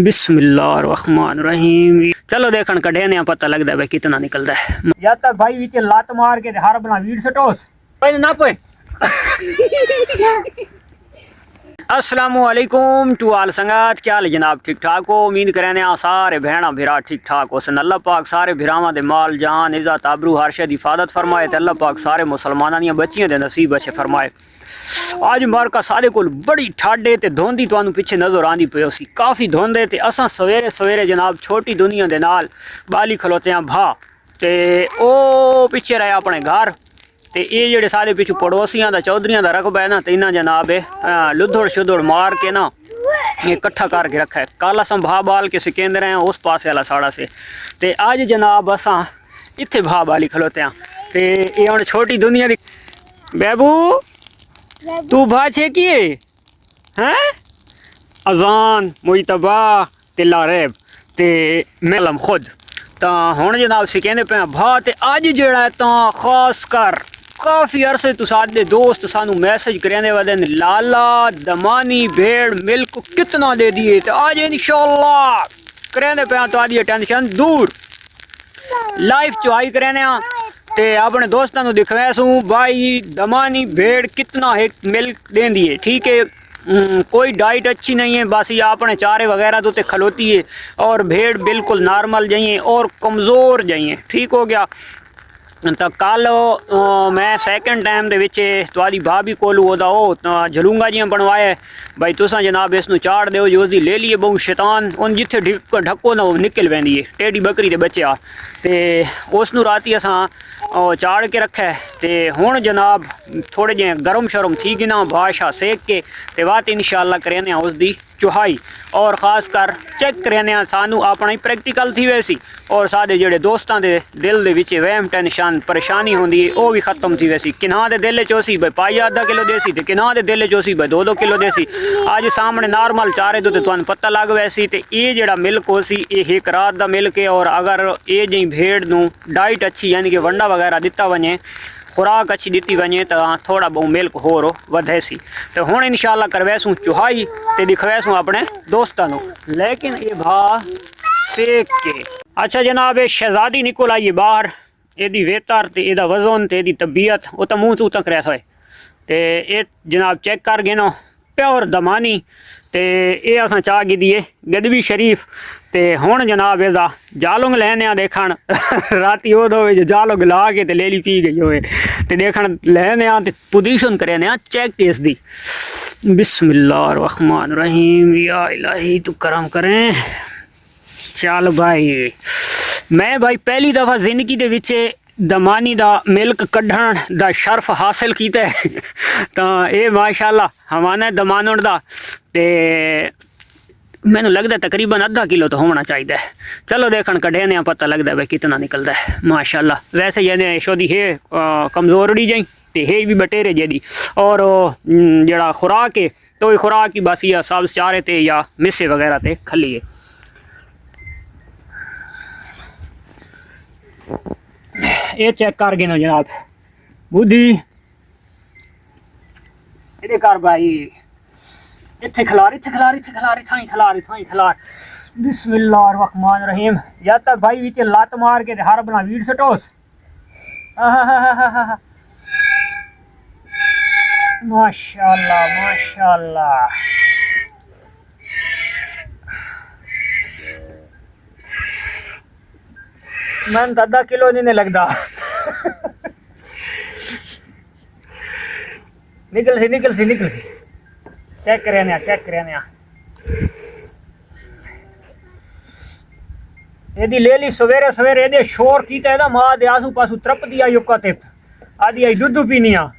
बिस्मिल्लाहिर्रहमानिर्रहीम। चलो देखन कढ़े ने पता लगता है भाई कितना निकलता है। या तक भाई विच लात मार के हर बना वीड सटोस पहले ना पे। अस्सलामुअलैकुम टू आल संगत, क्या हाल है जनाब? ठीक ठाक हो? उम्मीद करें सारे भैणा भिरा ठीक ठाक हो। सन अल्लाह पाक सारे भिरावां दे माल जान इज्जत आबरू हर शे दी हिफाजत फरमाए ते अल्लाह पाक सारे मुसलमानां दी बच्चियां दे नसीब अच्छे फरमाए। आज मारका सारे कोल बड़ी ठाडे ते धोंदी तुहानू पिछे नजर आंदी पई सी, काफ़ी धोंदे ते असां सवेरे सवेरे जनाब छोटी दुनिया दे नाल बाली खलोते हैं भा ते ओ पिछे रहे अपने घर ते ये जेडे सारे पिछू पड़ोसियां दा चौधरियां दा रकबा है ना, ते इन्हां जनाब लुद्धड़ शुद्धड़ मार के ना ये इकट्ठा करके रखा है। कल असां भा बाल के सिकेंदर हैं उस पासे वाला साड़ा से, ते अज जनाब असां इत्थे भा बाली खलोते हैं ते ये हुण छोटी दुनिया दी बेबू तू भाषे किए हैं अजान मुइतबा ते लारेब ते मेलम खुद तो हुण जनाब से कहते पे भा ते अज जेड़ा तां खास कर काफ़ी अरसे तो साडे दोस्त सानू मैसेज करेंदे वदे लाला दमानी भेड़ मिल्क कितना दे दिए, तो आज इंशाल्लाह करेंदे पे तो आदि टेंशन दूर लाइफ चुहाई करें ते अपने दोस्तों को दिखवासूँ भाई दमानी भेड़ कितना एक मिल्क देंदी है। ठीक है, कोई डाइट अच्छी नहीं है, बस ये अपने चारे वगैरह तो खलोती है और भेड़ बिल्कुल नॉर्मल जाइए और कमज़ोर जाइए। ठीक हो गया। तो कल मैं सैकेंड टाइम दे विच तुहाडी भाभी कोलू ओदा ओ झलूंगा जियां बनवाया भाई तुसां जनाब इसनू चाड़ दो जो उसकी ले लिए बहु शैतान उन जिथे ढक्को ना निकल पैंदी है टेढ़ी बकरी दे बच्चे आ ते उसनू राती असां चाड़ के रखा है ते हुण जनाब थोड़े जे गर्म शर्म थी कि ना भाषा सेक के ते बात इंशाल्लाह करें उसकी चुहाई और ख़ास कर चेक करें सानू अपना ही प्रैक्टिकल थी वैसी और साढ़े जेडे दोस्तों के दिल दे विच वहम टेंशन परेशानी होंदी है वो भी खत्म थी वैसी। किन्हा दे दिल चोसी भाई पाई आधा किलो देसी ते किन्हा दे दिल चोसी भाई 2-2 किलो देसी। आज सामने नॉर्मल चारे तो तुहानू पता लग वैसी ते ये जेड़ा मिल्क हो सी ये एक रात दा मिल्क है और अगर ये जी भेड़ नू डाइट अच्छी यानी कि वंडा वगैरह दिता वने खुराक अच्छी दी वजे तो थोड़ा बहु मिल्क होर वधे सी। तो हुण इंशाल्लाह करवैसूँ चुहाई ते दिखवैसूँ अपने दोस्तों को, लेकिन ये भा सेक के। अच्छा जनाब ये शहजादी निकल आई है बाहर, एदी वेतर ते एदा वजन ते एदी तबीयत वो तो मुँह तक रह थे ते ये जनाब चेक कर गए ना प्योर दमानी ते ये असां चाह गी दिए गदवी शरीफ ते हुण जनाब एदा जालुंग लैने देखण राती वो दो जालुंग ला के ते लेली पी गई होए ते देखण लैने ते पोजीशन करें चेक टेस्ट दी। बिस्मिल्लाहिर्रहमानिर्रहीम, या इलाही तू करम करें। चल भाई मैं भाई पहली दफ़ा जिंदगी दे विच दमानी दा मिल्क कढ़ण दा शर्फ हासिल किया है तो ये माशाल्लाह हमारा दमानण दा ते मैनू लगता है तकरीबन आधा किलो तो होना चाहिए। चलो देखन कढ़े ने पता लगता है भाई कितना निकलता है माशाल्लाह। वैसे ये शोदी है कमज़ोरड़ी जाई ते है भी बटेरे जेदी और जड़ा खुराक है तो खुराक ही बस या सब चारे ते या मिसे वगैरह ते खली है। ये चेक कर गए ना जनाब बुद्धि ये कर भाई इत्थे खिलार इत्थे खिलार इत्थे खिलार थाई खिलार थाई खिलार। बिस्मिल्लाहिर्रहमानिर्रहीम। या तक भाई विच लात मार के हर बना वीड सटोस माशाल्लाह माशाल्लाह। मन तो आधा किलो नहीं लगता निकल सी निकल सी निकल सी। चेक करें चेक करें यदि ले ली सवेरे सवेरे ये शोर किया माँ दे आसू पासू त्रपदी आई उका ते आदि आई दुध पीनी आ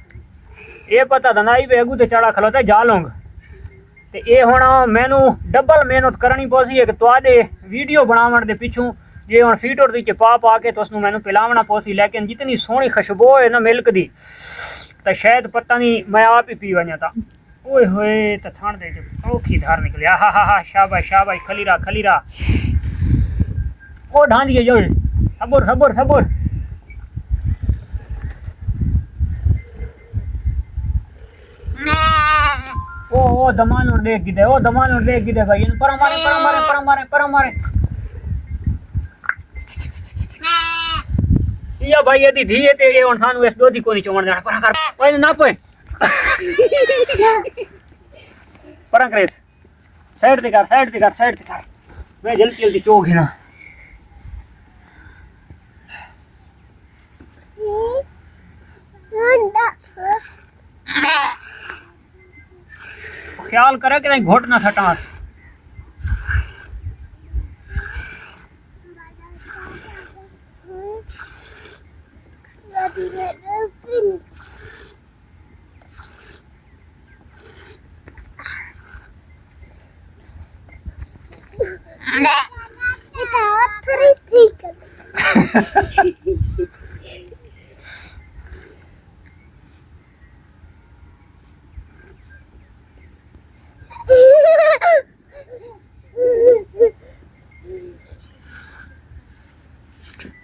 ये पता था ना ही बेगू ते चढ़ा खलोता जालोंग ते ये हुण मैनू डबल मेहनत करनी पौसी है कि तुहाडे वीडियो बनावन दे पिछू जे हुण फीटर दी पा पा के तुसनू मैनू पिलावना पौसी, लेकिन जितनी सोहनी खुशबू है ना मिल्क दी तो शायद पता नहीं मैं आप ही पी वजा। ओए होए तो थान दे औखी धार निकली। हा हा हा शाबाश शाबाश खलीरा खलीरा ओ ढांडिए जो सबुर सबुर सबुर। ओ दमान और देख गिदे, ओ दमान और देख गिदे भाई, पर मारे या भाई यदि धीए ते ये उनखान वेस दोधी कोनी चोमण जाना पर कर ओए ना पे पर करेस साइड ते कर मैं जल्दी चोक है ना ख्याल करे कि नहीं घोट ना सटा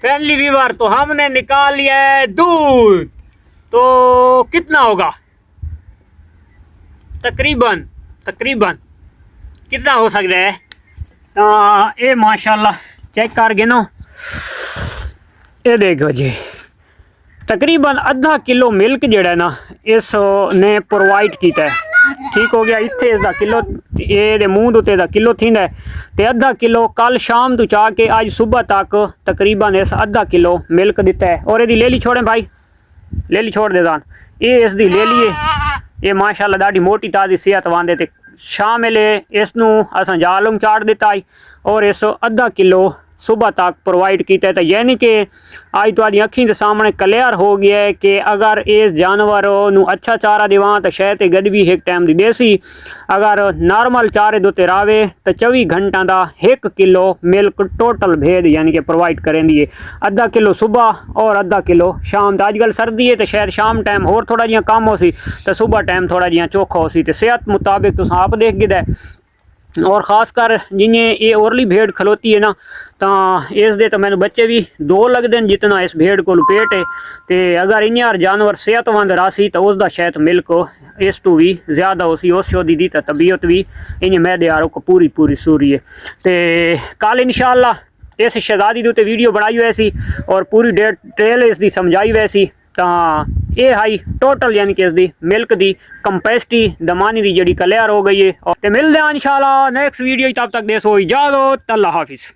फैमिली व्यूअर, तो हमने निकाल लिया है दूध। तो कितना होगा तकरीबन कितना हो सकता है? ये माशाल्लाह चेक कर गिनो, ये देखो जी तकरीबन आधा किलो मिल्क जेड़ा ना इस ने प्रोवाइड किया है। ठीक हो गया, इत्थे इसका किलो ये मूँह उत्ते दा किलो थींदा है ते आधा किलो कल शाम तो चाह के आज सुबह तक तकरीबन इस आधा किलो मिल्क दिता है। और यदि ले ली छोड़े भाई, ले ली छोड़ दे दान, ये इसकी ले लीए, ये माशाल्लाह दाढ़ी मोटी ताज़ी सेहतमंद है। ते शाम वेले इसनू असां जालम चाड़ दिता है और इस आधा किलो सुबह तक प्रोवाइड किया। तो यानी कि आज तुहाडी अखीं दे सामने क्लियर हो गया है कि अगर इस जानवर नू अच्छा चारा देवां तो शायद गद भी एक टाइम दी देसी, अगर नॉर्मल चारे दो रावे तो 24 घंटा का 1 किलो मिल्क टोटल भेद यानी कि प्रोवाइड करेंदी है। आधा किलो सुबह और आधा किलो शाम। तो अजकल सर्दी है तो शायद शाम टाइम होर थोड़ा जिहा कम हो सी तो सुबह टाइम थोड़ा जिहा चोखा हो सी। तो सेहत मुताबिक तुम आप देख गिदा और ख़ासकर जिन्हें ये ओरली भेड़ खलोती है ना तो इस दे तो मैंने बच्चे भी 2 लगते हैं जितना इस भेड़ को पेट है। तो अगर इन्हें जानवर सेहतमंद रासी तो उसका शायद मिल्क इस टू भी ज़्यादा हो सी, उस दी तो तबीयत भी इन्हें मैदे आरों को पूरी सूरी है। तो कल इंशाअल्लाह इस शहजादी के उत्ते वीडियो बनाई हुई सी और पूरी डिटेल इसकी समझाई हुई सी। तो ये हाई टोटल यानी कि इसकी मिल्क की कंपैसिटी दमानी की जी क्लियर हो गई है। और मिलते हैं इंशाअल्लाह नेक्स्ट वीडियो, तब तक दे सो इजाज़त, अल्लाह हाफिज़।